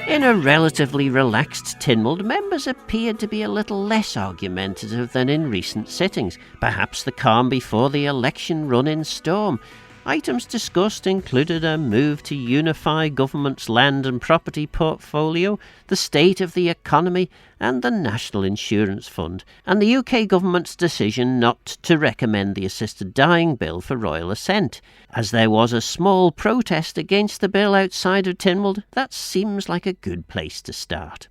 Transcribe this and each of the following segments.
In a relatively relaxed Tynwald, members appeared to be a little less argumentative than in recent sittings, perhaps the calm before the election run-in storm. Items discussed included a move to unify government's land and property portfolio, the state of the economy and the National Insurance Fund, and the UK government's decision not to recommend the assisted dying bill for Royal Assent. As there was a small protest against the bill outside of Tynwald, that seems like a good place to start.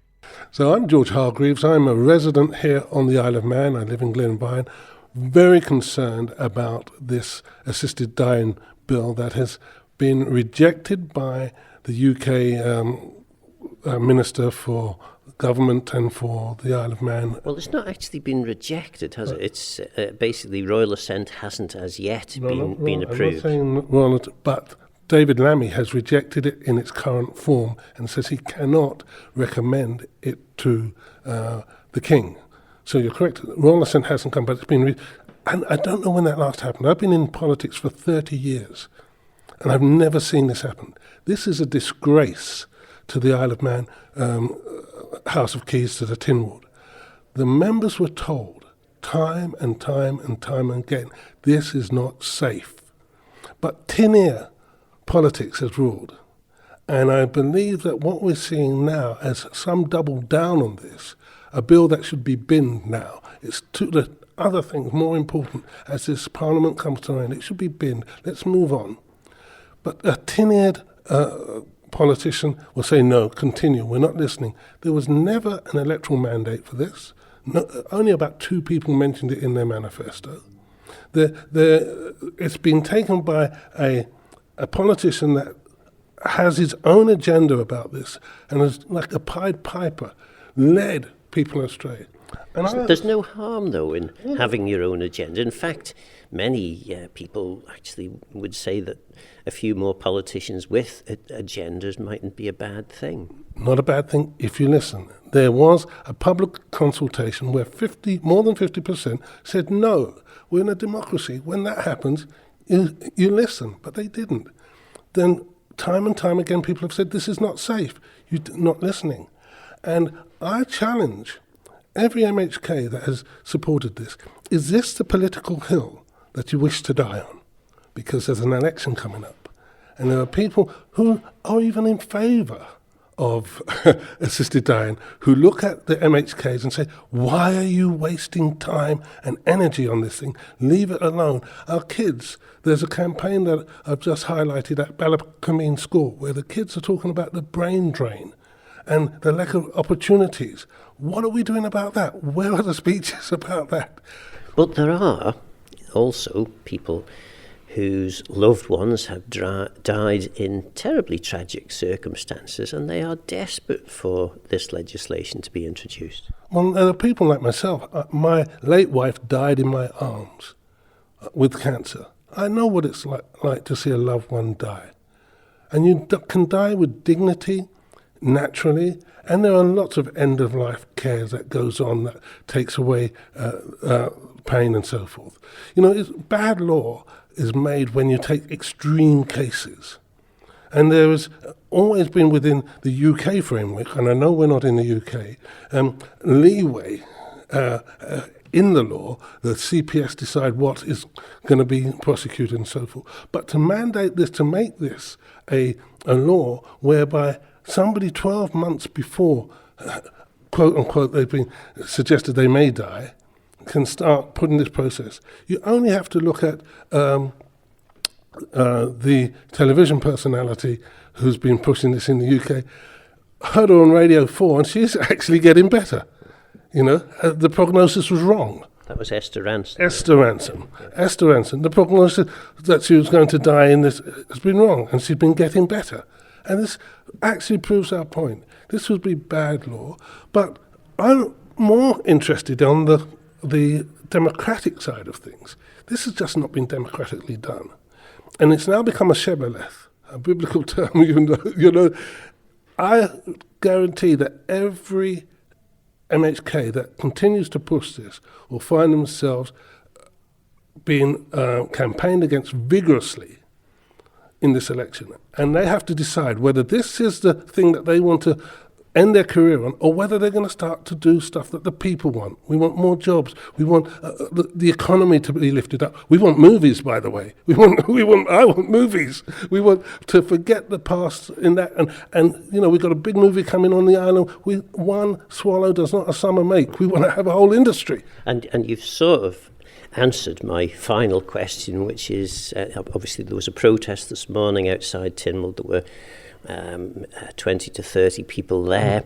So I'm George Hargreaves. I'm a resident here on the Isle of Man. I live in Glenvine. Very concerned about this assisted dying bill that has been rejected by the UK Minister for Government and for the Isle of Man. Well, it's not actually been rejected, has it? It's basically Royal Assent hasn't as yet been approved. I'm not saying Royal, but David Lammy has rejected it in its current form and says he cannot recommend it to the King. So you're correct. Royal Assent hasn't come, but it's been... and I don't know when that last happened. I've been in politics for 30 years, and I've never seen this happen. This is a disgrace to the Isle of Man House of Keys, to the Tynwald. The members were told time and time and time again, this is not safe. But tin ear politics has ruled. And I believe that what we're seeing now, as some double down on this, a bill that should be binned now. It's the other things more important as this Parliament comes to an end. It should be binned. Let's move on. But a tin-eared politician will say, no, continue, we're not listening. There was never an electoral mandate for this. No, only about 2 people mentioned it in their manifesto. It's been taken by a politician that has his own agenda about this and is like a Pied Piper, led people astray. And there's no harm, though, in having your own agenda. In fact, many people actually would say that a few more politicians with agendas mightn't be a bad thing. Not a bad thing if you listen. There was a public consultation where more than 50% said no. We're in a democracy. When that happens, you listen, but they didn't. Then time and time again, people have said this is not safe. You're not listening. And I challenge every MHK that has supported this. Is this the political hill that you wish to die on? Because there's an election coming up. And there are people who are even in favour of assisted dying who look at the MHKs and say, why are you wasting time and energy on this thing? Leave it alone. Our kids, there's a campaign that I've just highlighted at Ballacomine School where the kids are talking about the brain drain and the lack of opportunities. What are we doing about that? Where are the speeches about that? But there are also people whose loved ones have died in terribly tragic circumstances, and they are desperate for this legislation to be introduced. Well, there are people like myself. My late wife died in my arms with cancer. I know what it's like to see a loved one die. And you can die with dignity, naturally, and there are lots of end-of-life care that goes on that takes away pain and so forth. You know, bad law is made when you take extreme cases. And there has always been within the UK framework, and I know we're not in the UK, leeway in the law. The CPS decide what is going to be prosecuted and so forth. But to mandate this, to make this a law whereby somebody 12 months before, quote unquote, they've been suggested they may die, can start putting this process. You only have to look at the television personality who's been pushing this in the UK. Heard her on Radio 4, and she's actually getting better. You know, the prognosis was wrong. That was Esther Ransom. Esther Ransom. The prognosis that she was going to die in this has been wrong, and she's been getting better. And this actually proves our point. This would be bad law, but I'm more interested on the democratic side of things. This has just not been democratically done. And it's now become a shebeleth, a biblical term, you know. I guarantee that every MHK that continues to push this will find themselves being campaigned against vigorously in this election. And they have to decide whether this is the thing that they want to end their career on, or whether they're going to start to do stuff that the people want. We want more jobs. We want the economy to be lifted up. We want movies, by the way. I want movies. We want to forget the past in that. And we've got a big movie coming on the island. One swallow does not a summer make. We want to have a whole industry. And you've sort of answered my final question, which is obviously there was a protest this morning outside Tynwald. There were 20 to 30 people there.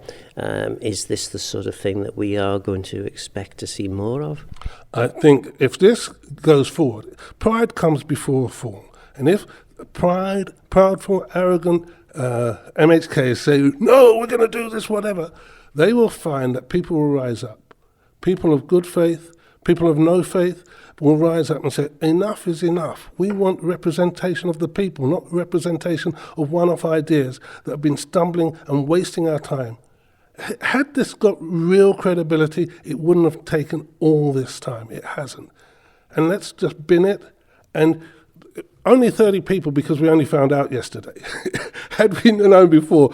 Is this the sort of thing that we are going to expect to see more of? I think if this goes forward, pride comes before a fall. And if proudful, arrogant MHKs say, no, we're going to do this, whatever, they will find that people will rise up. People of good faith, people of no faith will rise up and say, enough is enough. We want representation of the people, not representation of one-off ideas that have been stumbling and wasting our time. Had this got real credibility, it wouldn't have taken all this time. It hasn't. And let's just bin it. And only 30 people because we only found out yesterday. Had we known before,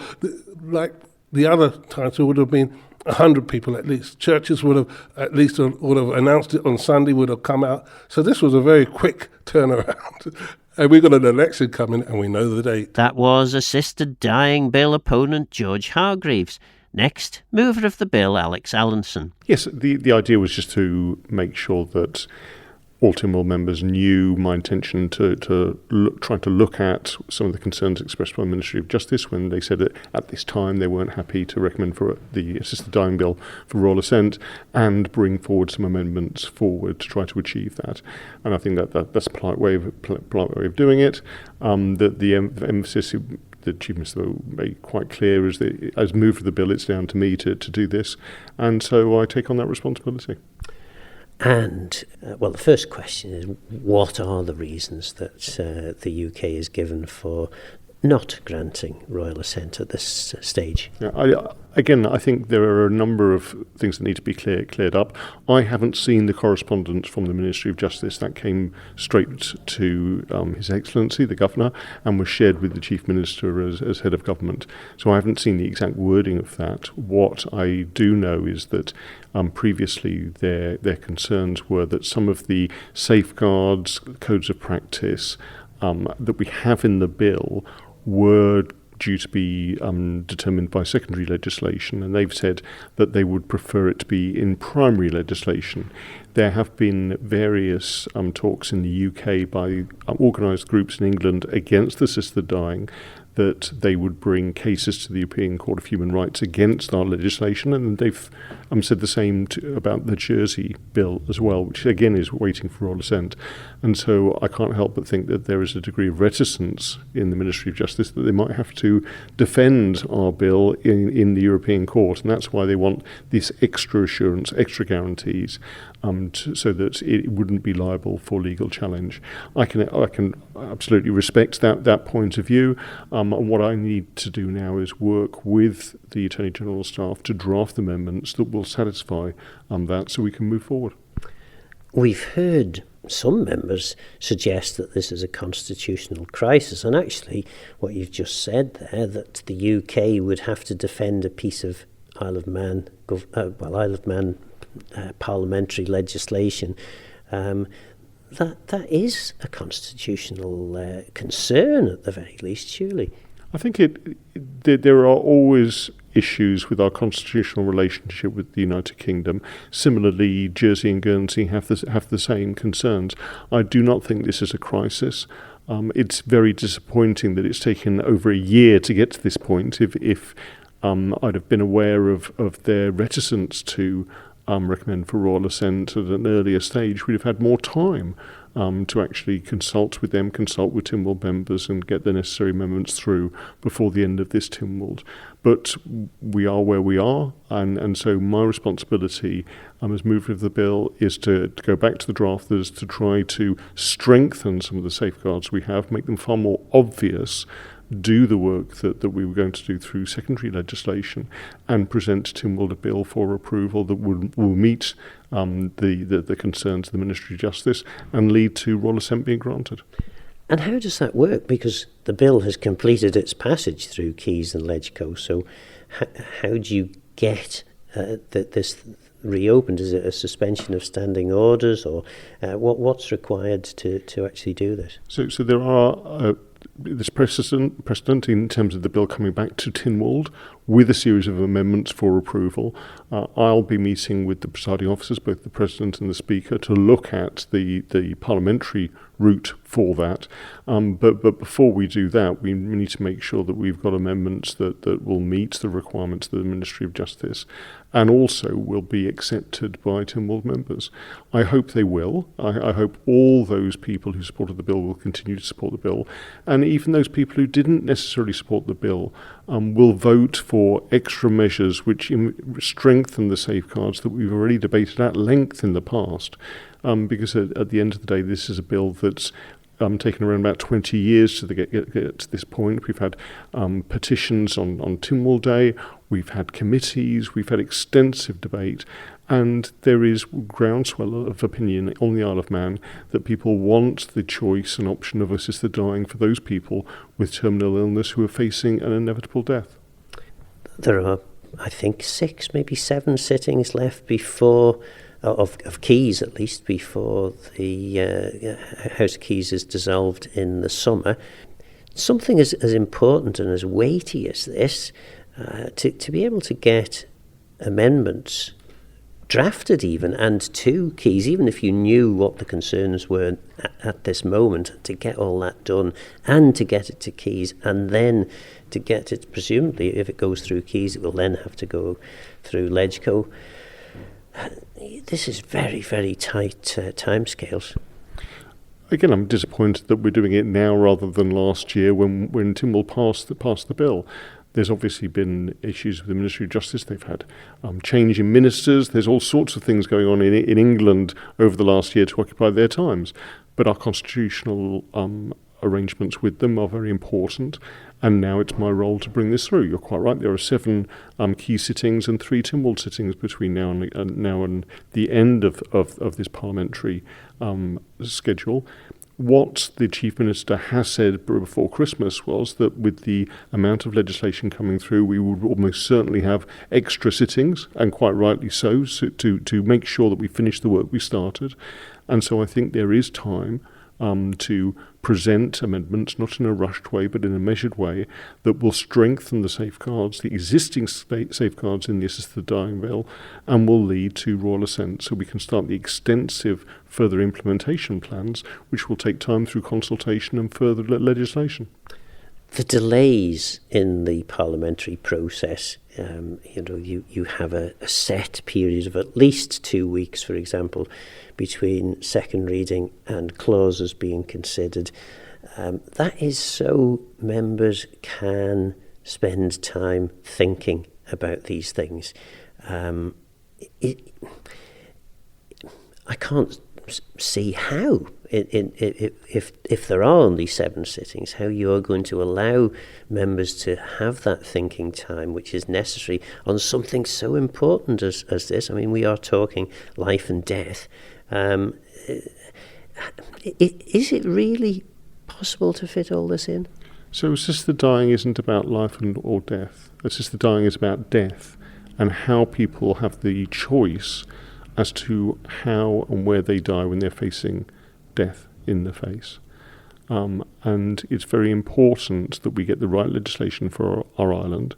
like the other times, it would have been 100 people at least. Churches would have announced it on Sunday, would have come out. So this was a very quick turnaround. And we've got an election coming and we know the date. That was Assisted Dying Bill opponent George Hargreaves. Next, mover of the bill, Alex Allinson. Yes, the idea was just to make sure that all Tynwald members knew my intention to try to look at some of the concerns expressed by the Ministry of Justice when they said that at this time they weren't happy to recommend for the Assisted Dying Bill for Royal Assent and bring forward some amendments forward to try to achieve that. And I think that's a polite way of doing it. The emphasis the Chief Minister made quite clear is that as mover of the bill, it's down to me to do this. And so I take on that responsibility. And, the first question is, what are the reasons that the UK is given for not granting Royal Assent at this stage? Yeah, I think there are a number of things that need to be cleared up. I haven't seen the correspondence from the Ministry of Justice. That came straight to His Excellency, the Governor, and was shared with the Chief Minister as Head of Government. So I haven't seen the exact wording of that. What I do know is that previously their concerns were that some of the safeguards, codes of practice that we have in the bill were due to be determined by secondary legislation, and they've said that they would prefer it to be in primary legislation. There have been various talks in the UK by organised groups in England against assisted dying, that they would bring cases to the European Court of Human Rights against our legislation, and they've said the same about the Jersey bill as well, which again is waiting for Royal Assent. And so I can't help but think that there is a degree of reticence in the Ministry of Justice that they might have to defend our bill in the European Court, and that's why they want this extra assurance, extra guarantees, so that it wouldn't be liable for legal challenge. I can absolutely respect that point of view. And what I need to do now is work with the Attorney General's staff to draft amendments that will satisfy that, so we can move forward. We've heard some members suggest that this is a constitutional crisis, and actually what you've just said there, that the UK would have to defend a piece of Isle of Man parliamentary legislation, that is a constitutional concern at the very least, surely. I think there are always issues with our constitutional relationship with the United Kingdom. Similarly, Jersey and Guernsey have the same concerns. I do not think this is a crisis. It's very disappointing that it's taken over a year to get to this point. If I'd have been aware of their reticence to recommend for Royal Assent at an earlier stage, we'd have had more time to actually consult with them, consult with Tynwald members and get the necessary amendments through before the end of this Tynwald. But we are where we are, and so my responsibility as mover of the bill is to go back to the drafters to try to strengthen some of the safeguards we have, make them far more obvious, do the work that we were going to do through secondary legislation, and present to Tynwald a bill for approval that will meet the concerns of the Ministry of Justice and lead to Royal Assent being granted. And how does that work? Because the bill has completed its passage through Keys and Ledgeco. So how do you get this reopened? Is it a suspension of standing orders, or what's required to actually do this? So there are there's precedent in terms of the bill coming back to Tynwald with a series of amendments for approval. I'll be meeting with the presiding officers, both the President and the Speaker, to look at the parliamentary route for that. But before we do that, we need to make sure that we've got amendments that will meet the requirements of the Ministry of Justice and also will be accepted by Tynwald members. I hope they will. I hope all those people who supported the bill will continue to support the bill. And even those people who didn't necessarily support the bill will vote for extra measures which strengthen the safeguards that we've already debated at length in the past. Because at the end of the day, this is a bill that's taken around about 20 years to get to this point. We've had petitions on Tynwald Day, we've had committees, we've had extensive debate, and there is groundswell of opinion on the Isle of Man that people want the choice and option of assisted dying for those people with terminal illness who are facing an inevitable death. There are, I think, 6, maybe 7 sittings left before of Keys, at least, before the House of Keys is dissolved in the summer. Something as important and as weighty as this, to be able to get amendments drafted even and to Keys, even if you knew what the concerns were at this moment, to get all that done and to get it to Keys, and then to get it, presumably, if it goes through Keys, it will then have to go through Ledgeco. This is very, very tight timescales. Again, I'm disappointed that we're doing it now rather than last year when Tynwald passed the bill. There's obviously been issues with the Ministry of Justice. They've had change in ministers. There's all sorts of things going on in England over the last year to occupy their times. But our constitutional arrangements with them are very important. And now it's my role to bring this through. You're quite right. There are 7 Key sittings and 3 Tynwald sittings between now and the end of this parliamentary schedule. What the Chief Minister has said before Christmas was that with the amount of legislation coming through, we would almost certainly have extra sittings, and quite rightly so to make sure that we finish the work we started. And so I think there is time to present amendments, not in a rushed way, but in a measured way, that will strengthen the safeguards, the existing safeguards in the assisted dying bill, and will lead to Royal Assent, so we can start the extensive further implementation plans, which will take time through consultation and further legislation. The delays in the parliamentary process, you have a set period of at least 2 weeks, for example, between second reading and clauses being considered. That is so members can spend time thinking about these things. I can't see how, if there are only 7 sittings, how you are going to allow members to have that thinking time, which is necessary on something so important as this. I mean, we are talking life and death. Is it really possible to fit all this in? So assisted dying isn't about life or death. Assisted dying is about death and how people have the choice as to how and where they die when they're facing death in the face. And it's very important that we get the right legislation for our island.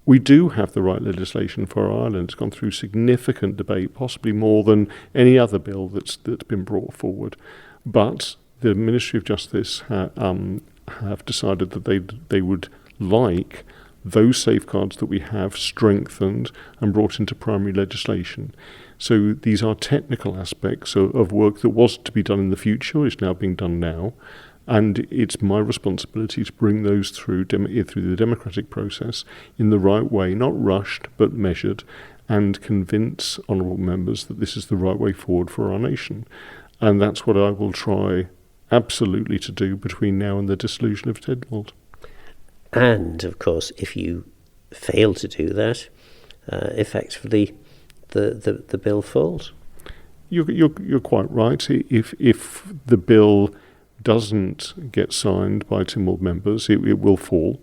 We do have the right legislation for our island. It's gone through significant debate, possibly more than any other bill that's been brought forward. But the Ministry of Justice have decided that they would like those safeguards that we have strengthened and brought into primary legislation. So these are technical aspects of work that was to be done in the future, is now being done now. And it's my responsibility to bring those through the democratic process in the right way, not rushed, but measured, and convince honourable members that this is the right way forward for our nation. And that's what I will try absolutely to do between now and the dissolution of Tynwald. And, of course, if you fail to do that, effectively the bill falls. You're quite right. If the bill doesn't get signed by Tynwald members, it will fall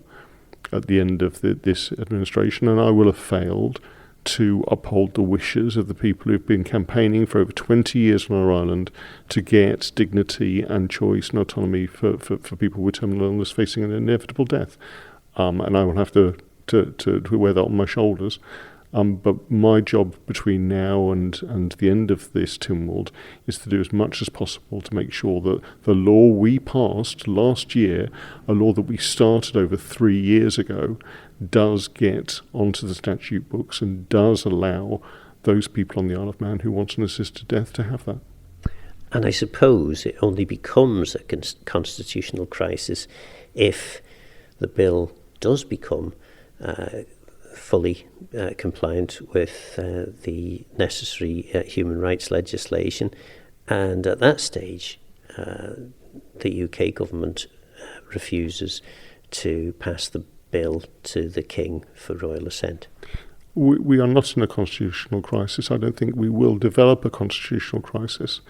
at the end of this administration, and I will have failed to uphold the wishes of the people who've been campaigning for over 20 years on our island to get dignity and choice and autonomy for people with terminal illness facing an inevitable death. And I will have to wear that on my shoulders. But my job between now and the end of this Tynwald is to do as much as possible to make sure that the law we passed last year, a law that we started over 3 years ago, does get onto the statute books and does allow those people on the Isle of Man who want an assisted death to have that. And I suppose it only becomes a constitutional crisis if the bill does become fully compliant with the necessary human rights legislation. And at that stage, the UK government refuses to pass the bill to the King for Royal Assent. We are not in a constitutional crisis. I don't think we will develop a constitutional crisis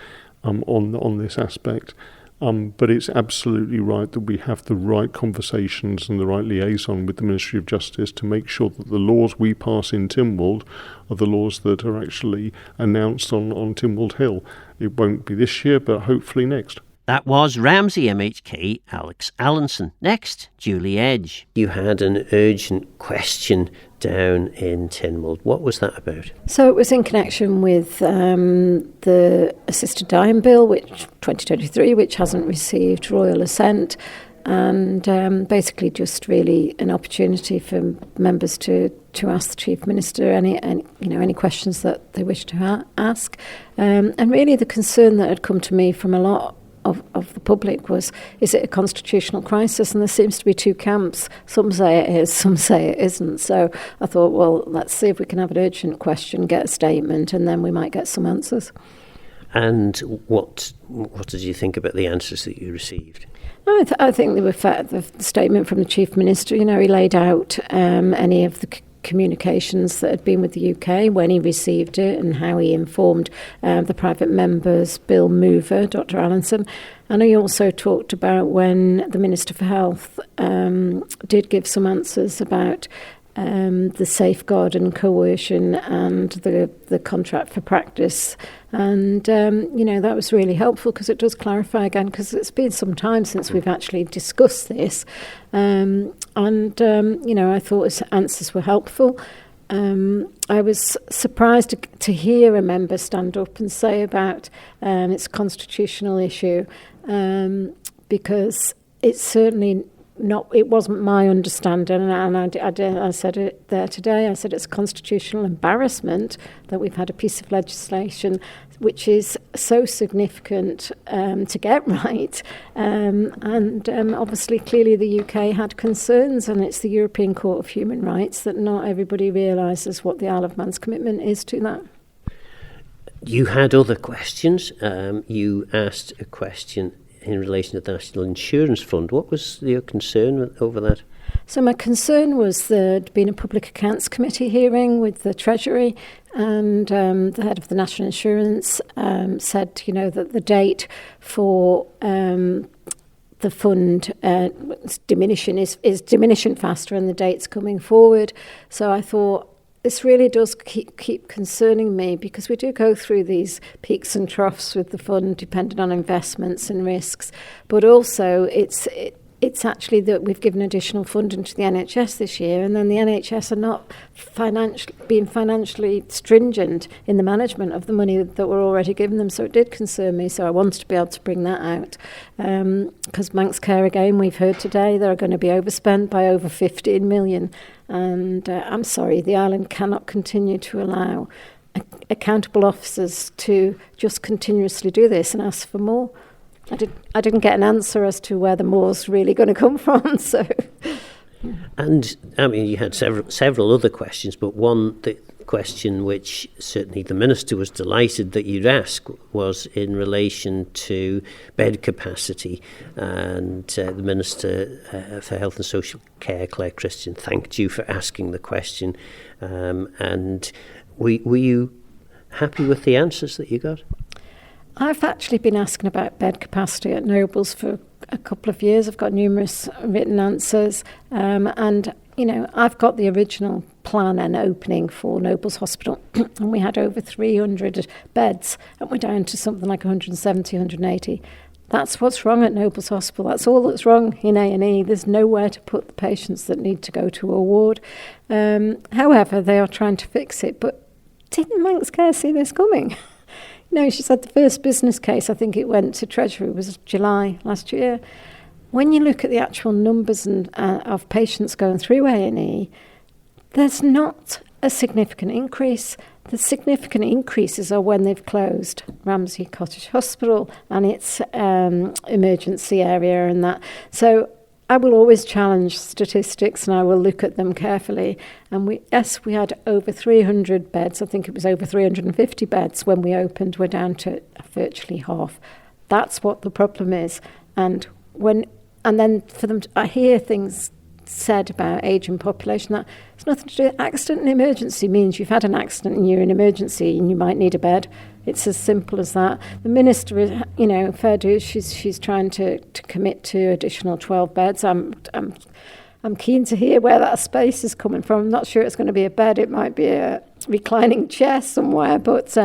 on this aspect. But it's absolutely right that we have the right conversations and the right liaison with the Ministry of Justice to make sure that the laws we pass in Tynwald are the laws that are actually announced on Tynwald Hill. It won't be this year, but hopefully next. That was Ramsey MHK Alex Allinson. Next, Julie Edge. You had an urgent question down in Tynwald. What was that about? So it was in connection with the assisted dying bill, which 2023, which hasn't received Royal Assent, and basically just really an opportunity for members to ask the Chief Minister any questions that they wish to ask. And really the concern that had come to me from a lot of the public was, is it a constitutional crisis? And there seems to be two camps. Some say it is, some say it isn't. So I thought, well, let's see if we can have an urgent question, get a statement, and then we might get some answers. And what did you think about the answers that you received? I think they were fair. The statement from the Chief Minister, he laid out any of the communications that had been with the UK when he received it and how he informed the private member's bill mover, Dr. Allinson. And he also talked about when the Minister for Health did give some answers about the safeguard and coercion and the contract for practice. And, that was really helpful because it does clarify again, because it's been some time since we've actually discussed this. I thought his answers were helpful. I was surprised to hear a member stand up and say about it's a constitutional issue because it's certainly not. It wasn't my understanding, and I said it there today. I said it's a constitutional embarrassment that we've had a piece of legislation which is so significant to get right, and obviously clearly the UK had concerns, and it's the European Court of Human Rights that not everybody realises what the Isle of Man's commitment is to that. You had other questions. You asked a question in relation to the National Insurance Fund. What was your concern over that? So my concern was there'd been a Public Accounts Committee hearing with the Treasury, and the head of the National Insurance said, that the date for the fund is diminishing faster, and the date's coming forward. So I thought, this really does keep concerning me, because we do go through these peaks and troughs with the fund depending on investments and risks. But also it's actually that we've given additional funding to the NHS this year, and then the NHS are not being financially stringent in the management of the money that we're already giving them. So it did concern me. So I wanted to be able to bring that out. Because Manx Care, again, we've heard today, they're going to be overspent by over 15 million. And I'm sorry, the island cannot continue to allow accountable officers to just continuously do this and ask for more. I didn't get an answer as to where the more's really going to come from. So, and you had several other questions, but the question which certainly the Minister was delighted that you'd ask was in relation to bed capacity, and the Minister for Health and Social Care, Claire Christian, thanked you for asking the question. And were you happy with the answers that you got? I've actually been asking about bed capacity at Nobles for a couple of years. I've got numerous written answers, and I've got the original plan and opening for Nobles Hospital, and we had over 300 beds, and we're down to something like 170, 180. That's what's wrong at Nobles Hospital. That's all that's wrong in A&E. There's nowhere to put the patients that need to go to a ward. However, they are trying to fix it, but didn't Manx Care see this coming? She said the first business case, I think it went to Treasury, was July last year. When you look at the actual numbers of patients going through A&E, there's not a significant increase. The significant increases are when they've closed Ramsey Cottage Hospital and its emergency area and that. So I will always challenge statistics and I will look at them carefully. And we had over 300 beds. I think it was over 350 beds when we opened. We're down to virtually half. That's what the problem is. And then for them, I hear things said about ageing population that it's nothing to do with accident and emergency. Means you've had an accident and you're in emergency and you might need a bed. It's as simple as that. The minister is, fair dues, she's trying to commit to additional 12 beds. I'm keen to hear where that space is coming from. I'm not sure it's going to be a bed. It might be a reclining chair somewhere, but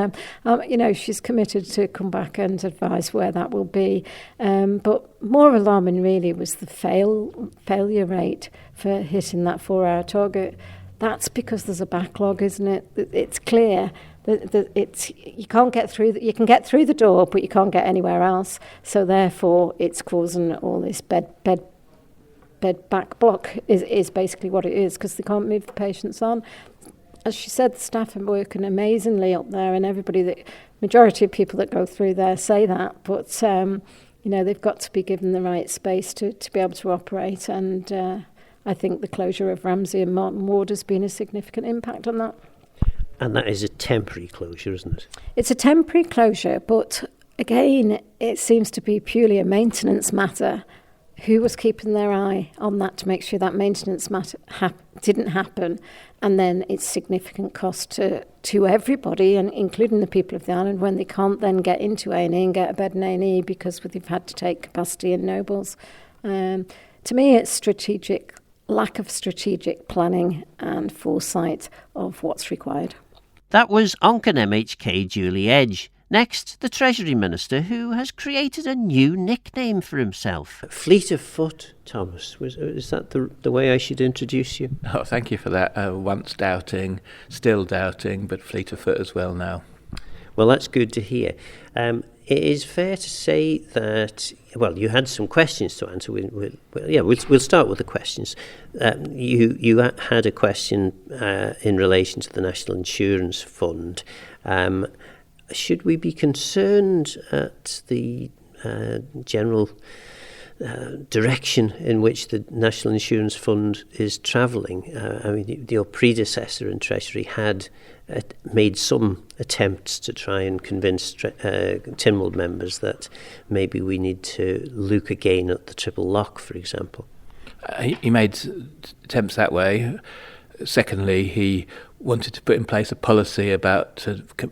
she's committed to come back and advise where that will be. But more alarming really was the failure rate for hitting that 4-hour target. That's because there's a backlog, isn't it? It's clear that you can't get through. You can get through the door, but you can't get anywhere else. So therefore, it's causing all this bed back block is basically what it is, because they can't move the patients on. As she said, the staff are working amazingly up there, and the majority of people that go through there say that, but they've got to be given the right space to be able to operate, and I think the closure of Ramsey and Martin Ward has been a significant impact on that. And that is a temporary closure, isn't it? It's a temporary closure, but again, it seems to be purely a maintenance matter. Who was keeping their eye on that to make sure that maintenance matter didn't happen? And then it's significant cost to everybody, and including the people of the island, when they can't then get into A&E and get a bed in A&E because they've had to take capacity in Nobles. To me, it's lack of strategic planning and foresight of what's required. That was Onken MHK Julie Edge. Next, the Treasury Minister, who has created a new nickname for himself. Fleet of foot, Thomas. Is that the way I should introduce you? Oh, thank you for that. Once doubting, still doubting, but fleet of foot as well now. Well, that's good to hear. It is fair to say that, well, you had some questions to answer. We'll start with the questions. You had a question in relation to the National Insurance Fund. Should we be concerned at the general direction in which the National Insurance Fund is travelling? Your predecessor in Treasury had made some attempts to try and convince Tynwald members that maybe we need to look again at the triple lock, for example. He made attempts that way. Secondly, he wanted to put in place a policy about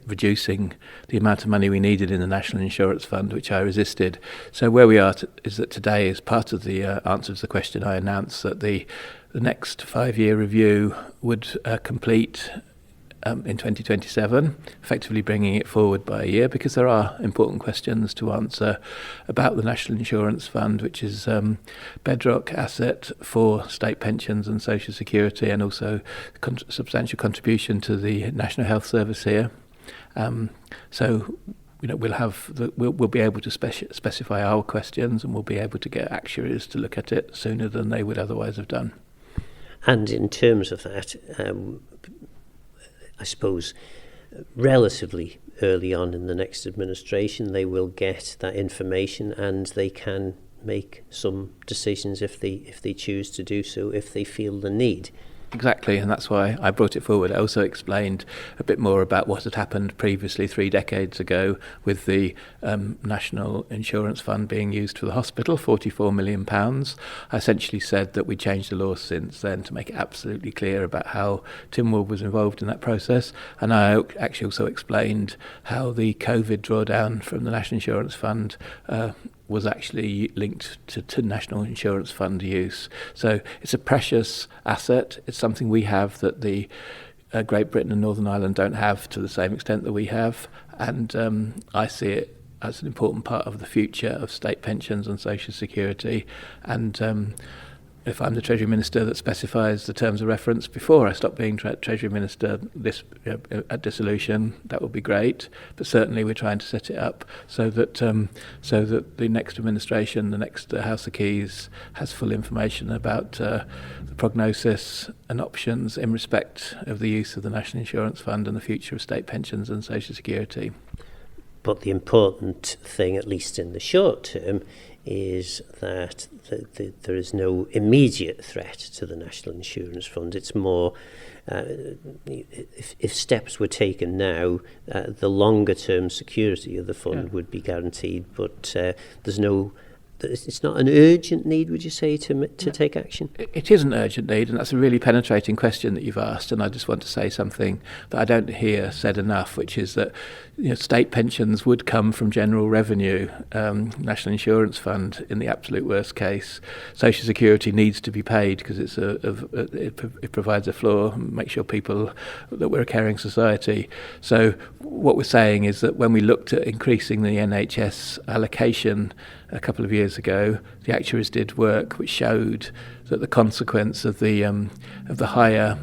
reducing the amount of money we needed in the National Insurance Fund, which I resisted. So where we are is that today, as part of the answer to the question, I announced that the next 5-year review would complete in 2027, effectively bringing it forward by a year, because there are important questions to answer about the National Insurance Fund, which is bedrock asset for state pensions and social security, and also substantial contribution to the National Health Service here. So we'll be able to specify our questions, and we'll be able to get actuaries to look at it sooner than they would otherwise have done. And in terms of that, I suppose relatively early on in the next administration, they will get that information and they can make some decisions if they choose to do so, if they feel the need. Exactly, and that's why I brought it forward. I also explained a bit more about what had happened previously 3 decades ago with the National Insurance Fund being used for the hospital, £44 million. I essentially said that we changed the law since then to make it absolutely clear about how Tynwald was involved in that process, and I actually also explained how the COVID drawdown from the National Insurance Fund was actually linked to National Insurance Fund use. So it's a precious asset. It's something we have that the Great Britain and Northern Ireland don't have to the same extent that we have. And I see it as an important part of the future of state pensions and social security. And if I'm the Treasury Minister that specifies the terms of reference before I stop being Treasury Minister at dissolution, that would be great. But certainly we're trying to set it up so that the next administration, the next House of Keys, has full information about the prognosis and options in respect of the use of the National Insurance Fund and the future of state pensions and social security. But the important thing, at least in the short term, is that there is no immediate threat to the National Insurance Fund. It's more, if steps were taken now, the longer term security of the fund would be guaranteed, but it's not an urgent need, would you say, to take action? It is an urgent need, and that's a really penetrating question that you've asked, and I just want to say something that I don't hear said enough, which is that state pensions would come from general revenue, National Insurance Fund in the absolute worst case. Social Security needs to be paid because it provides a floor and makes sure that we're a caring society. So what we're saying is that when we looked at increasing the NHS allocation a couple of years ago, the actuaries did work which showed that the consequence of the higher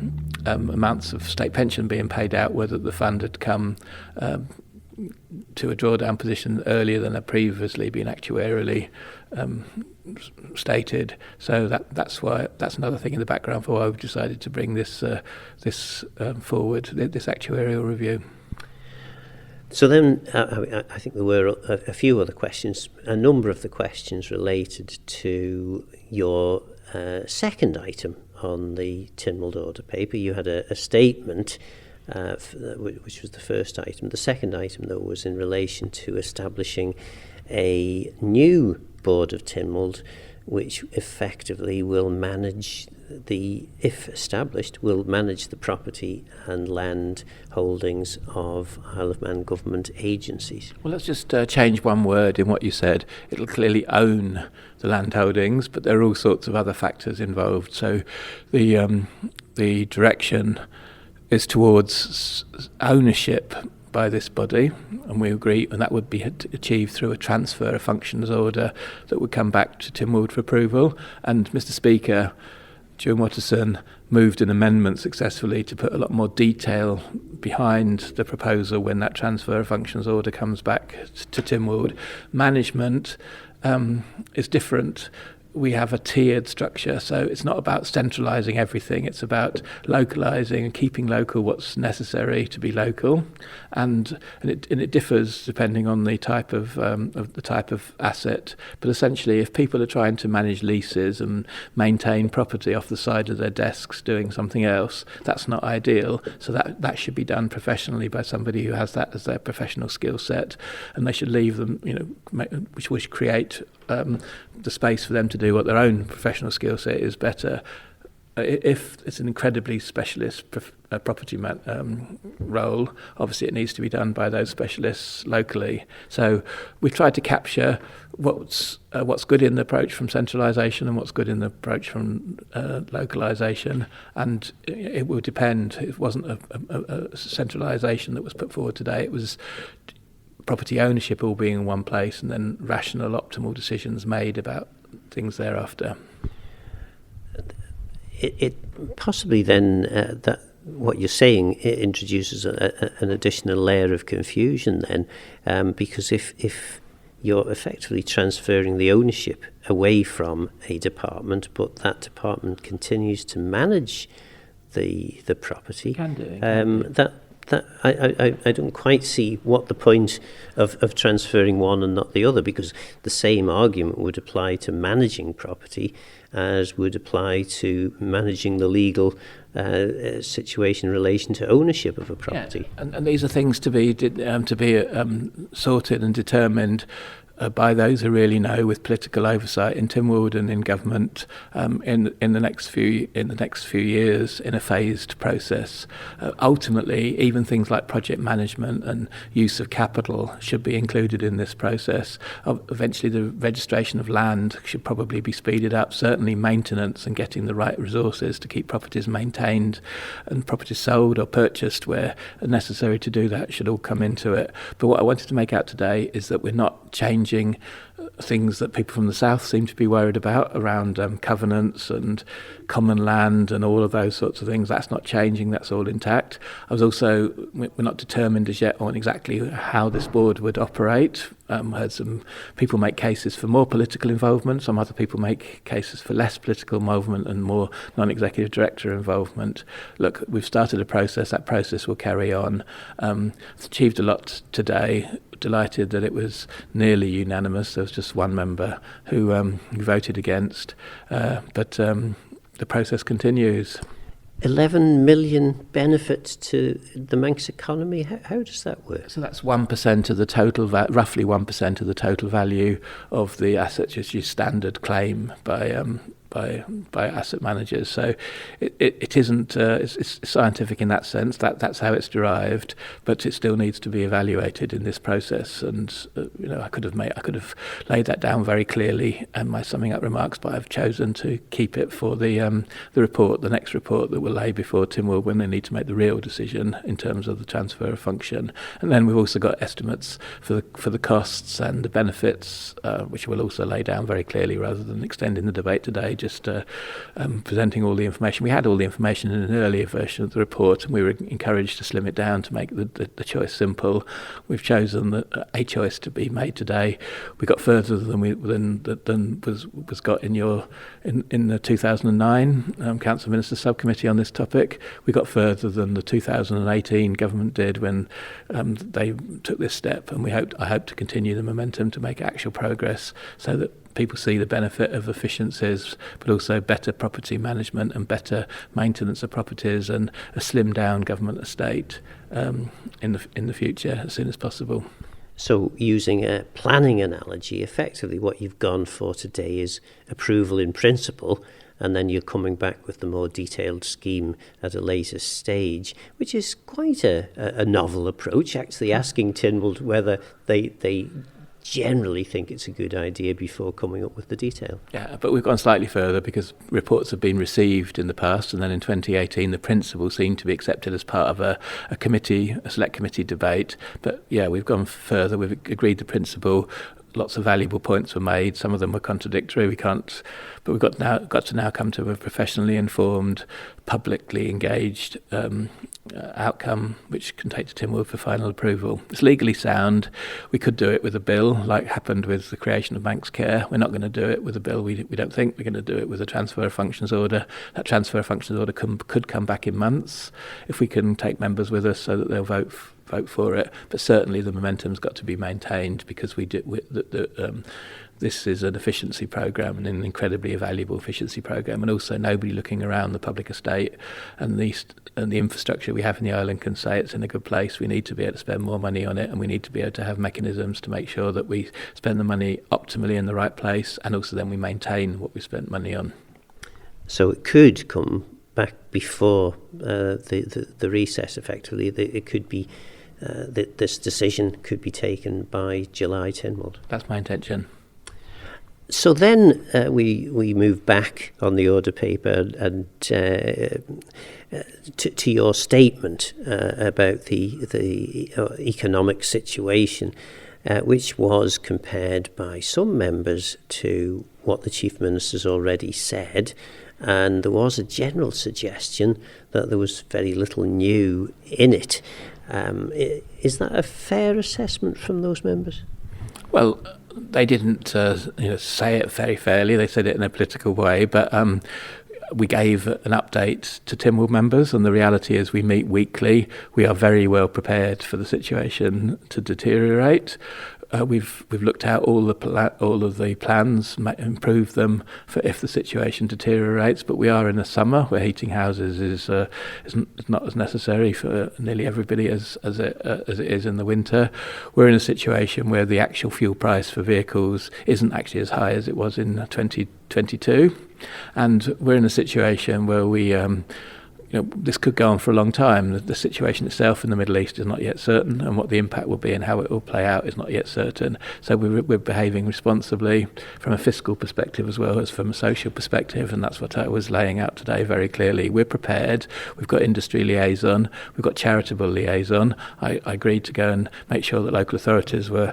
amounts of state pension being paid out were that the fund had come to a drawdown position earlier than had previously been actuarially stated. So that's another thing in the background for why we've decided to bring this forward, this actuarial review. So then I think there were a few other questions. A number of the questions related to your second item on the Tynwald order paper. You had a statement, which was the first item. The second item, though, was in relation to establishing a new board of Tynwald, which effectively will manage if established, will manage the property and land holdings of Isle of Man government agencies. Well, let's just change one word in what you said. It'll clearly own the land holdings, but there are all sorts of other factors involved. So the direction is towards ownership by this body, and we agree, and that would be achieved through a transfer of functions order that would come back to Tynwald for approval. And Mr. Speaker, Duane Watterson moved an amendment successfully to put a lot more detail behind the proposal when that transfer of functions order comes back to Tynwald. Management is different. We have a tiered structure, so it's not about centralising everything. It's about localising and keeping local what's necessary to be local, and it differs depending on the type of asset. But essentially, if people are trying to manage leases and maintain property off the side of their desks doing something else, that's not ideal. So that should be done professionally by somebody who has that as their professional skill set, and they should leave them, which would create the space for them to do what their own professional skill set is better. If it's an incredibly specialist property role, obviously it needs to be done by those specialists locally. So we tried to capture what's good in the approach from centralisation and what's good in the approach from localisation, and it will depend. It wasn't a centralisation that was put forward today. It was property ownership all being in one place and then rational, optimal decisions made about things thereafter. It possibly then that what you're saying, it introduces an additional layer of confusion then, because if you're effectively transferring the ownership away from a department, but that department continues to manage the property, Can do. I don't quite see what the point of transferring one and not the other, because the same argument would apply to managing property as would apply to managing the legal situation in relation to ownership of a property. Yeah, and these are things to be sorted and determined by those who really know, with political oversight in Tynwald and in government in the next few years, in a phased process. Ultimately, even things like project management and use of capital should be included in this process. Eventually, the registration of land should probably be speeded up. Certainly, maintenance and getting the right resources to keep properties maintained and properties sold or purchased where necessary to do that should all come into it. But what I wanted to make out today is that we're not changing things that people from the south seem to be worried about around covenants and common land and all of those sorts of things. That's not changing, that's all intact. We're not determined as yet on exactly how this board would operate. Heard some people make cases for more political involvement, some other people make cases for less political involvement and more non-executive director involvement. Look, we've started a process, that process will carry on. Achieved a lot today. Delighted that it was nearly unanimous. There was just one member who voted against, but the process continues. 11 million benefits to the Manx economy. How does that work? So that's 1% of the total, roughly 1% of the total value of the assets as your standard claim by asset managers. So it isn't it's scientific in that sense. That's how it's derived, but it still needs to be evaluated in this process. And I could have laid that down very clearly in my summing up remarks, but I've chosen to keep it for the report, the next report that will lay before Tynwald when they need to make the real decision in terms of the transfer of function. And then we've also got estimates for the costs and the benefits, which we'll also lay down very clearly rather than extending the debate today. Just presenting all the information. We had all the information in an earlier version of the report, and we were encouraged to slim it down to make the choice simple. We've chosen a choice to be made today. We got further than was got in the 2009 Council Ministers Subcommittee on this topic. We got further than the 2018 government did when they took this step, and I hope to continue the momentum to make actual progress so that people see the benefit of efficiencies, but also better property management and better maintenance of properties and a slimmed down government estate in the future as soon as possible. So using a planning analogy, effectively what you've gone for today is approval in principle, and then you're coming back with the more detailed scheme at a later stage, which is quite a novel approach, actually asking Tynwald whether they generally think it's a good idea before coming up with the detail. Yeah, but we've gone slightly further because reports have been received in the past, and then in 2018 the principle seemed to be accepted as part of a select committee debate. But yeah, we've gone further, we've agreed the principle. Lots of valuable points were made. Some of them were contradictory. But we've got to now come to a professionally informed, publicly engaged outcome, which can take to Tynwald for final approval. It's legally sound. We could do it with a bill, like happened with the creation of Manx Care. We're not going to do it with a bill. We don't think we're going to do it with a transfer of functions order. That transfer of functions order could come back in months if we can take members with us so that they'll vote for it, but certainly the momentum's got to be maintained because this is an efficiency programme and an incredibly valuable efficiency programme, and also nobody looking around the public estate and the infrastructure we have in the island can say it's in a good place. We need to be able to spend more money on it, and we need to be able to have mechanisms to make sure that we spend the money optimally in the right place, and also then we maintain what we spent money on. So it could come back before the recess, effectively. It could be this decision could be taken by July, Tynwald. That's my intention. So then we move back on the order paper and to your statement about the economic situation, which was compared by some members to what the Chief Minister's already said. And there was a general suggestion that there was very little new in it. Is that a fair assessment from those members? Well, they didn't say it very fairly. They said it in a political way, but We gave an update to Tynwald members, and the reality is we meet weekly. We are very well prepared for the situation to deteriorate. We've looked at all of the plans, improved them for if the situation deteriorates. But we are in a summer where heating houses is not as necessary for nearly everybody as it is in the winter. We're in a situation where the actual fuel price for vehicles isn't actually as high as it was in 2022, and we're in a situation where we. This could go on for a long time. The situation itself in the Middle East is not yet certain, and what the impact will be and how it will play out is not yet certain. So we're behaving responsibly from a fiscal perspective as well as from a social perspective, and that's what I was laying out today very clearly. We're prepared. We've got industry liaison. We've got charitable liaison. I agreed to go and make sure that local authorities were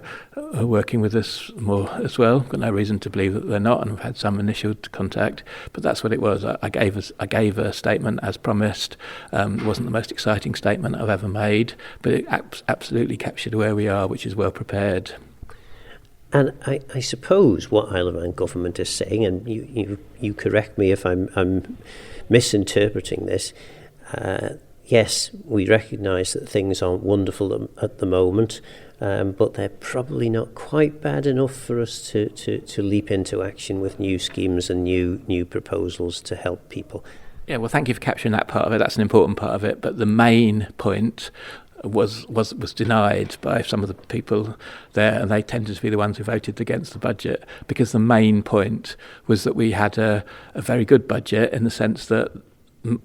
working with us more as well. Got no reason to believe that they're not, and we've had some initial contact. But that's what it was. I gave a statement as promised. It wasn't the most exciting statement I've ever made, but it absolutely captured where we are, which is well prepared. And I suppose what Isle of Man government is saying, and you correct me if I'm misinterpreting this, yes, we recognise that things aren't wonderful at the moment, but they're probably not quite bad enough for us to leap into action with new schemes and new proposals to help people. Yeah, well, thank you for capturing that part of it. That's an important part of it. But the main point was denied by some of the people there, and they tended to be the ones who voted against the budget, because the main point was that we had a very good budget in the sense that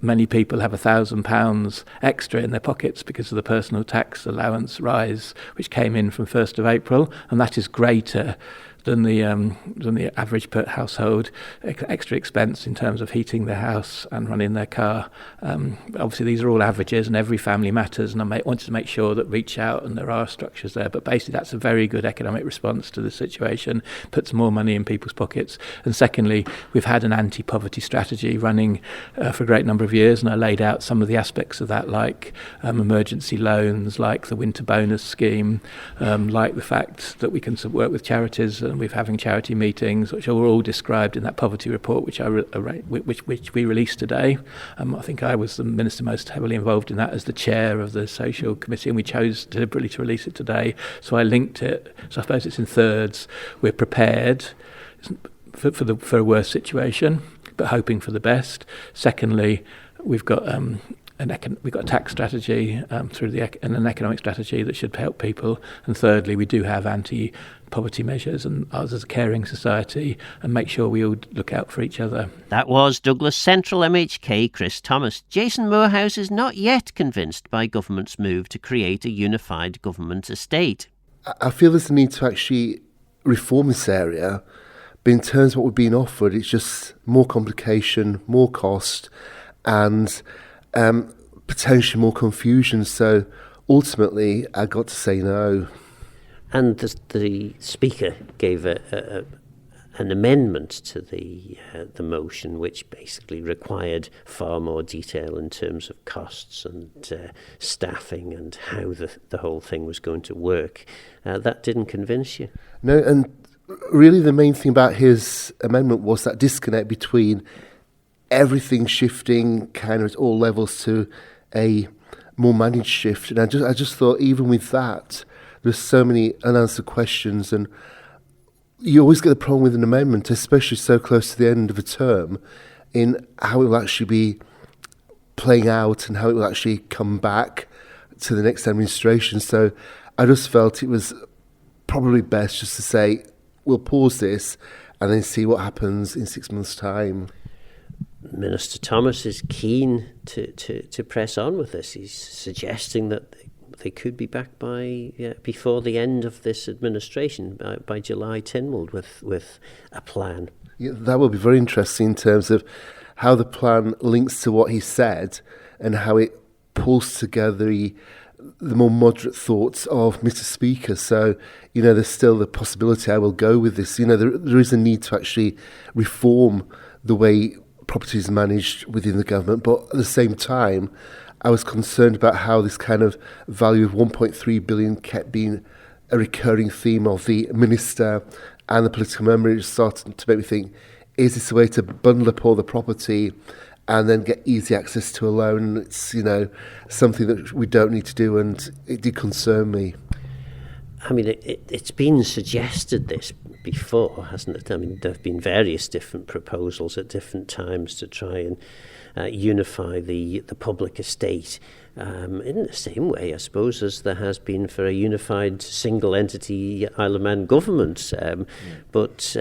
many people have £1,000 extra in their pockets because of the personal tax allowance rise, which came in from 1st of April, and that is greater than the average per household extra expense in terms of heating their house and running their car. Obviously, these are all averages, and every family matters. And I wanted to make sure that reach out, and there are structures there. But basically, that's a very good economic response to the situation. Puts more money in people's pockets. And secondly, we've had an anti-poverty strategy running for a great number of years, and I laid out some of the aspects of that, like emergency loans, like the winter bonus scheme, like the fact that we can work with charities. And we're having charity meetings, which are all described in that poverty report, which we released today. I think I was the minister most heavily involved in that as the chair of the social committee, and we chose deliberately to release it today. So I linked it. So I suppose it's in thirds. We're prepared for a worse situation, but hoping for the best. Secondly, we've got we've got a tax strategy and an economic strategy that should help people. And thirdly, we do have anti-poverty measures and us as a caring society, and make sure we all look out for each other. That was Douglas Central MHK Chris Thomas. Jason Moorhouse is not yet convinced by government's move to create a unified government estate. I feel there's a need to actually reform this area, but in terms of what we're being offered, it's just more complication, more cost, and potentially more confusion. So ultimately, I got to say no. And the Speaker gave an amendment to the motion, which basically required far more detail in terms of costs and staffing and how the whole thing was going to work. That didn't convince you? No, and really the main thing about his amendment was that disconnect between everything shifting kind of at all levels to a more managed shift. And I just thought, even with that, there's so many unanswered questions, and you always get the problem with an amendment, especially so close to the end of a term, in how it will actually be playing out and how it will actually come back to the next administration. So I just felt it was probably best just to say, we'll pause this and then see what happens in 6 months' time. Minister Thomas is keen to press on with this. He's suggesting that they could be back by before the end of this administration, by July Tynwald, with a plan. Yeah, that will be very interesting in terms of how the plan links to what he said and how it pulls together the more moderate thoughts of Mr. Speaker. So, there's still the possibility I will go with this. There is a need to actually reform the way property is managed within the government, but at the same time, I was concerned about how this kind of value of 1.3 billion kept being a recurring theme of the minister and the political member. It started to make me think, is this a way to bundle up all the property and then get easy access to a loan? It's, something that we don't need to do, and it did concern me. I mean, it's been suggested this before, hasn't it? I mean, there have been various different proposals at different times to try and unify the public estate in the same way, I suppose, as there has been for a unified single entity Isle of Man government. But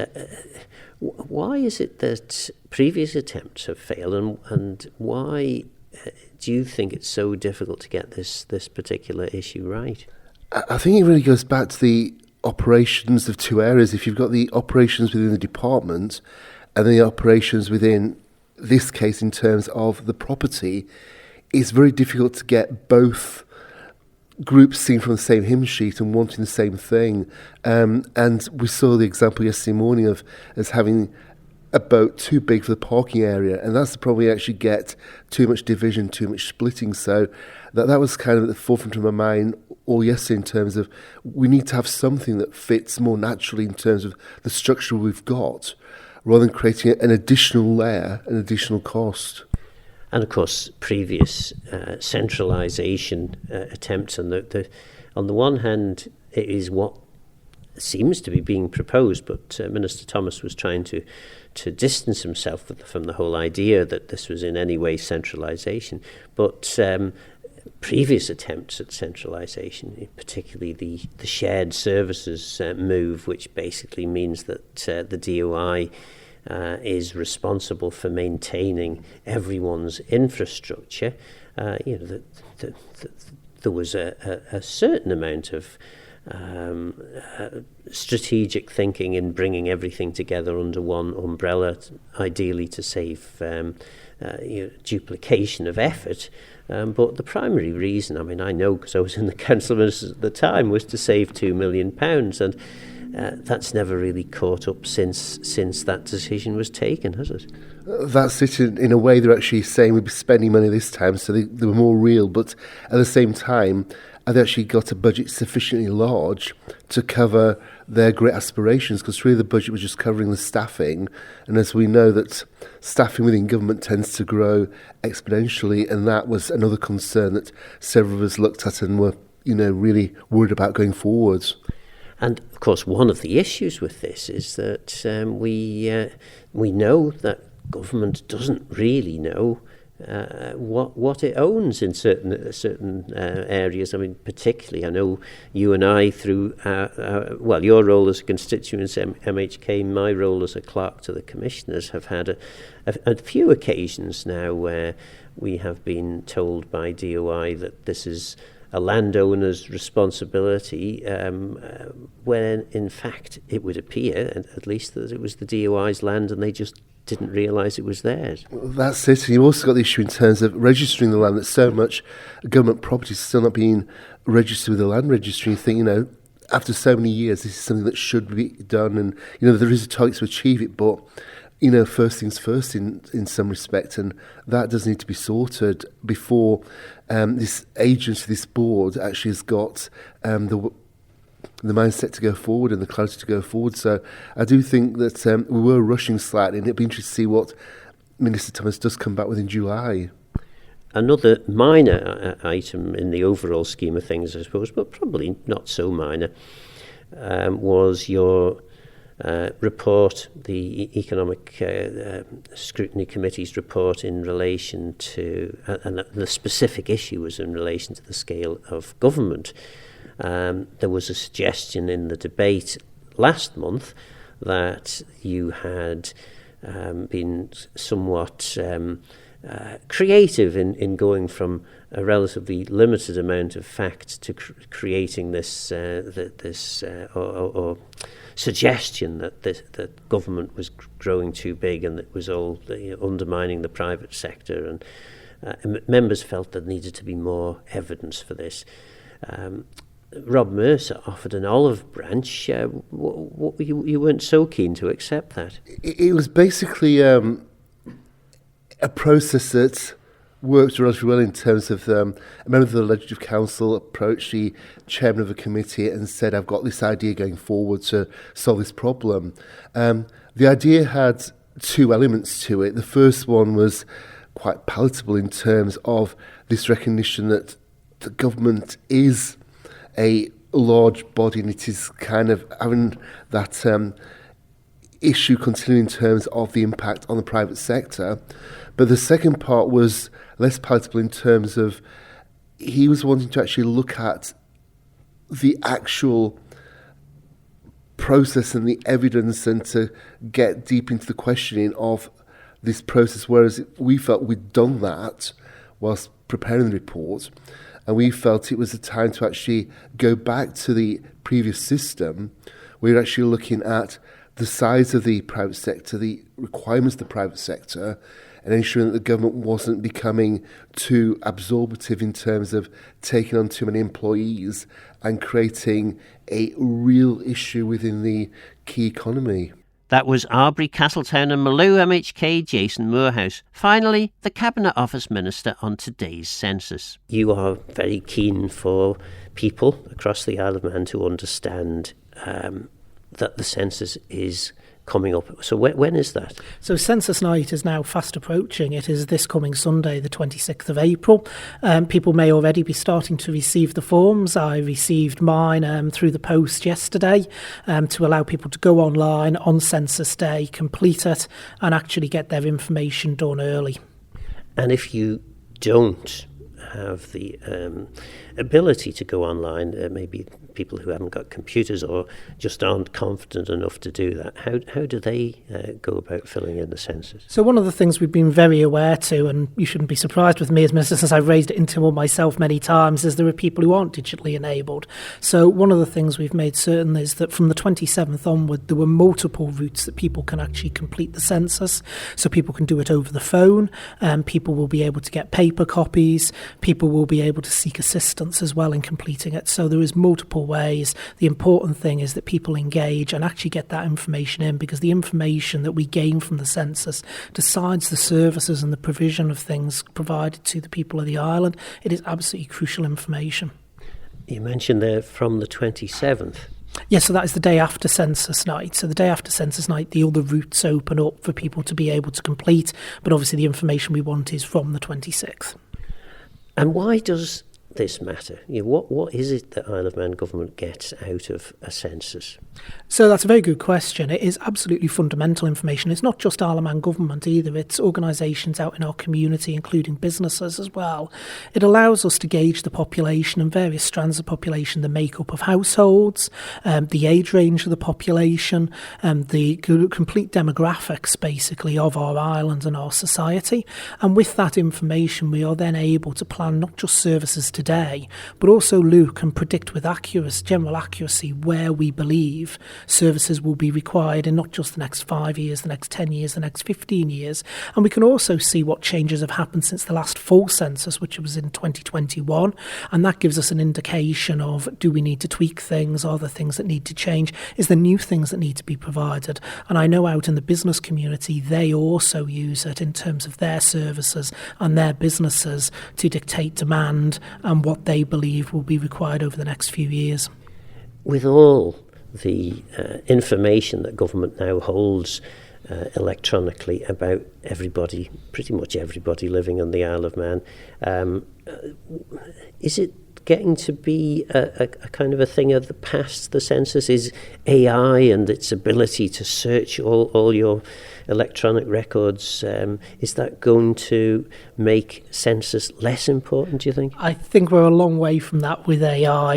why is it that previous attempts have failed, and why do you think it's so difficult to get this particular issue right? I think it really goes back to the operations of two areas. If you've got the operations within the department and the operations within this case in terms of the property, it's very difficult to get both groups singing from the same hymn sheet and wanting the same thing. And we saw the example yesterday morning of as having a boat too big for the parking area, and that's the problem. We actually get too much division, too much splitting. So that was kind of at the forefront of my mind all yesterday, in terms of we need to have something that fits more naturally in terms of the structure we've got, rather than creating an additional layer, an additional cost. And of course, previous centralisation attempts on the one hand, it is what seems to be being proposed, but Minister Thomas was trying to distance himself from the whole idea that this was in any way centralisation. But previous attempts at centralisation, particularly the shared services move, which basically means that the DOI is responsible for maintaining everyone's infrastructure. There was a certain amount of strategic thinking in bringing everything together under one umbrella, ideally to save duplication of effort. But the primary reason, I mean, I know because I was in the council ministers at the time, was to save £2 million, and that's never really caught up since that decision was taken, has it? That's it. In a way, they're actually saying we'd be spending money this time, so they were more real. But at the same time, they actually got a budget sufficiently large to cover their great aspirations, because really the budget was just covering the staffing. And as we know, that staffing within government tends to grow exponentially, and that was another concern that several of us looked at and were, really worried about going forwards. And of course, one of the issues with this is that we know that government doesn't really know what it owns in certain areas. I mean, particularly, I know you and I, through your role as a constituent MHK, my role as a clerk to the commissioners, have had a few occasions now where we have been told by DOI that this is a landowner's responsibility, when in fact it would appear, at least, that it was the DOI's land and they just didn't realise it was theirs. Well, that's it. And you've also got the issue in terms of registering the land, that so much government property is still not being registered with the land registry. You think, after so many years, this is something that should be done, and there is a target to achieve it, but first things first in some respect, and that does need to be sorted before this agency, this board, actually has got the mindset to go forward and the clarity to go forward. So I do think that we were rushing slightly, and it'll be interesting to see what Minister Thomas does come back with in July. Another minor item in the overall scheme of things, I suppose, but probably not so minor, was your report, the Economic Scrutiny Committee's report in relation to, and the specific issue was in relation to the scale of government. There was a suggestion in the debate last month that you had been somewhat creative in going from a relatively limited amount of facts to creating this or suggestion that government was growing too big and that was all undermining the private sector, and members felt there needed to be more evidence for this. Rob Mercer offered an olive branch. You weren't so keen to accept that. It was basically a process that worked relatively well in terms of a member of the Legislative Council approached the chairman of the committee and said, I've got this idea going forward to solve this problem. The idea had two elements to it. The first one was quite palatable in terms of this recognition that the government is a large body and it is kind of having that issue continuing in terms of the impact on the private sector. But the second part was less palatable in terms of he was wanting to actually look at the actual process and the evidence and to get deep into the questioning of this process, whereas we felt we'd done that whilst preparing the report, and we felt it was a time to actually go back to the previous system. We're actually looking at the size of the private sector, the requirements of the private sector, and ensuring that the government wasn't becoming too absorbative in terms of taking on too many employees and creating a real issue within the key economy. That was Arbury, Castletown and Maloo MHK Jason Moorhouse. Finally, the Cabinet Office Minister on today's census. You are very keen for people across the Isle of Man to understand that the census is coming up. So when is that? So Census Night is now fast approaching. It is this coming Sunday, the 26th of April. People may already be starting to receive the forms. I received mine through the post yesterday to allow people to go online on Census Day, complete it, and actually get their information done early. And if you don't have the ability to go online, maybe people who haven't got computers or just aren't confident enough to do that, how do they go about filling in the census? So one of the things we've been very aware to, and you shouldn't be surprised with me as Minister since I've raised it into myself many times, is there are people who aren't digitally enabled. So one of the things we've made certain is that from the 27th onward, there were multiple routes that people can actually complete the census. So people can do it over the phone, people will be able to get paper copies, people will be able to seek assistance as well in completing it. So there is multiple ways. The important thing is that people engage and actually get that information in, because the information that we gain from the census decides the services and the provision of things provided to the people of the island. It is absolutely crucial information. You mentioned there from the 27th. Yes, so that is the day after Census Night. So the day after Census Night, the other routes open up for people to be able to complete, but obviously the information we want is from the 26th. And why does this matter? What is it that Isle of Man government gets out of a census? So that's a very good question. It is absolutely fundamental information. It's not just Isle of Man government either. It's organisations out in our community, including businesses as well. It allows us to gauge the population and various strands of population, the makeup of households, the age range of the population, the complete demographics, basically, of our island and our society. And with that information, we are then able to plan not just services today, but also look and predict with general accuracy where we believe services will be required in not just the next 5 years, the next 10 years, the next 15 years. And we can also see what changes have happened since the last full census, which was in 2021. And that gives us an indication of, do we need to tweak things? Are there things that need to change? Is there new things that need to be provided? And I know out in the business community, they also use it in terms of their services and their businesses to dictate demand and what they believe will be required over the next few years. With all the information that government now holds electronically about everybody, pretty much everybody living on the Isle of Man, is it getting to be a kind of a thing of the past, the census? Is AI and its ability to search all your electronic records, is that going to make census less important, do you think? I think we're a long way from that with AI.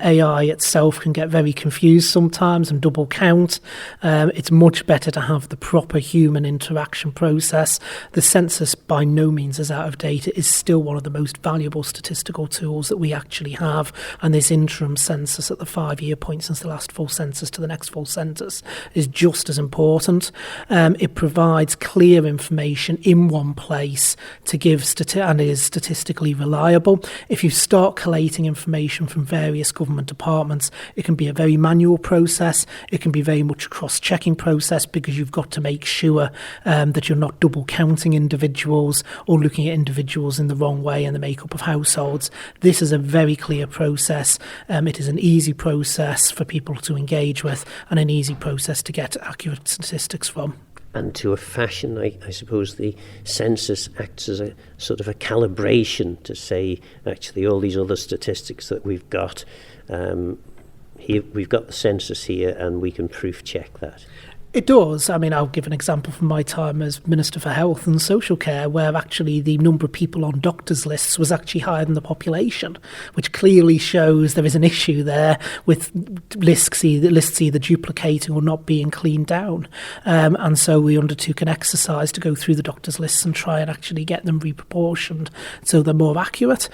AI itself can get very confused sometimes and double count. It's much better to have the proper human interaction process. The census by no means is out of date. It is still one of the most valuable statistical tools that we actually have, and this interim census at the 5-year point since the last full census to the next full census is just as important. It provides clear information in one place to give and is statistically reliable. If you start collating information from various government departments, it can be a very manual process. It can be very much a cross-checking process, because you've got to make sure that you're not double counting individuals or looking at individuals in the wrong way in the makeup of households. This is a very clear process. It is an easy process for people to engage with and an easy process to get accurate statistics from. and to a fashion. I suppose the census acts as a sort of a calibration to say, actually, all these other statistics that we've got, here we've got the census here, and we can proof check that. It does. I mean, I'll give an example from my time as Minister for Health and Social Care, where actually the number of people on doctors' lists was actually higher than the population, which clearly shows there is an issue there with lists either duplicating or not being cleaned down. And so we undertook an exercise to go through the doctors' lists and try and actually get them reproportioned so they're more accurate.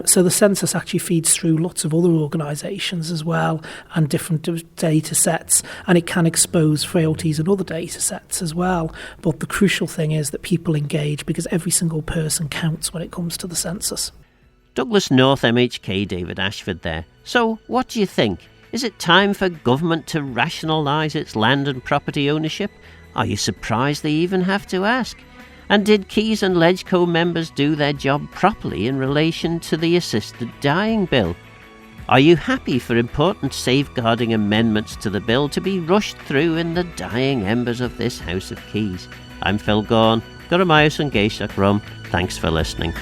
So the census actually feeds through lots of other organisations as well and different data sets, and it can expose frailties and other data sets as well. But the crucial thing is that people engage, because every single person counts when it comes to the census. Douglas North MHK David Ashford there. So, what do you think? Is it time for government to rationalise its land and property ownership? Are you surprised they even have to ask? And did Keys and Ledgeco members do their job properly in relation to the assisted dying bill? Are you happy for important safeguarding amendments to the bill to be rushed through in the dying embers of this House of Keys? I'm Phil Gaughan, Guramaus and Gaishak Rum. Thanks for listening.